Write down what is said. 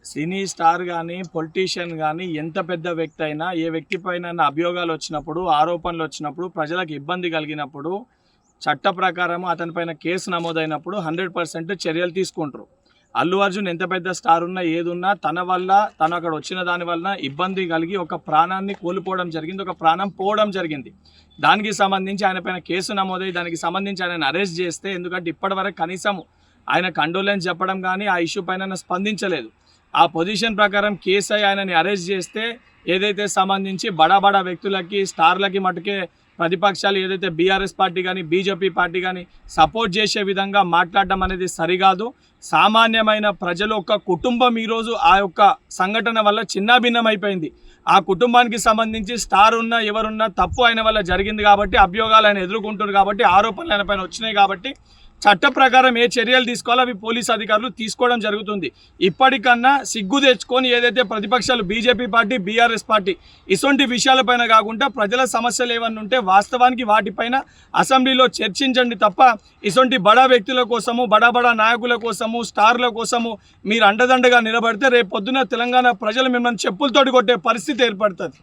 Cine star కానీ politician కానీ ఎంత పెద్ద వ్యక్తి అయినా ఏ వ్యక్తి పైన అభియోగాలు వచ్చినప్పుడు ఆరోపణలు వచ్చినప్పుడు ప్రజలకు ఇబ్బంది కలిగినప్పుడు చట్ట ప్రకారం అతనిపైన కేసు నమోదైనప్పుడు 100% చర్యలు తీసుకుంటారు. అల్లు అర్జున్ ఎంత పెద్ద స్టార్ ఉన్నా ఏదున్నా తన వల్ల తను అక్కడ వచ్చిన దాని వల్ల ఇబ్బంది కలిగి ఒక ప్రాణాన్ని కోల్పోవడం జరిగింది, ఒక ప్రాణం పోవడం జరిగింది. దానికి సంబంధించి ఆయన పైన కేసు నమోదై దానికి సంబంధించి ఆయన అరెస్ట్ చేస్తే, ఎందుకంటే ఇప్పటివరకు కనీసం ఆయన కండోలెన్స్ చెప్పడం కానీ ఆ ఇష్యూ పైన స్పందించలేదు. ఆ పొజిషన్ ప్రకారం కేసు అయి ఆయనని అరెస్ట్ చేస్తే ఏదైతే సంబంధించి బడా వ్యక్తులకి స్టార్లకి మటుకే ప్రతిపక్షాలు ఏదైతే బీఆర్ఎస్ పార్టీ కానీ బీజేపీ పార్టీ కానీ సపోర్ట్ చేసే విధంగా మాట్లాడడం అనేది సరికాదు. సామాన్యమైన ప్రజలు ఒక కుటుంబం ఈరోజు ఆ యొక్క సంఘటన వల్ల చిన్నాభిన్నమైపోయింది. ఆ కుటుంబానికి సంబంధించి స్టార్ ఉన్నా ఎవరున్నా తప్పు ఆయన వల్ల జరిగింది కాబట్టి అభియోగాలు ఆయన ఎదుర్కొంటున్నారు కాబట్టి ఆరోపణలు ఆయన పైన వచ్చినాయి కాబట్టి చట్ట ప్రకారం ఏ చర్యలు తీసుకోవాలో అవి పోలీసు అధికారులు తీసుకోవడం జరుగుతుంది. ఇప్పటికన్నా సిగ్గు తెచ్చుకొని ఏదైతే ప్రతిపక్షాలు బీజేపీ పార్టీ బీఆర్ఎస్ పార్టీ ఇటువంటి విషయాలపైన కాకుండా ప్రజల సమస్యలు ఏమన్నా ఉంటే వాస్తవానికి వాటిపైన అసెంబ్లీలో చర్చించండి తప్ప ఇటువంటి బడా వ్యక్తుల కోసము బడా నాయకుల కోసము స్టార్ల కోసము మీరు అండదండగా నిలబడితే రేపు పొద్దున తెలంగాణ ప్రజలు మిమ్మల్ని చెప్పులతోటి కొట్టే పరిస్థితి ఏర్పడుతుంది.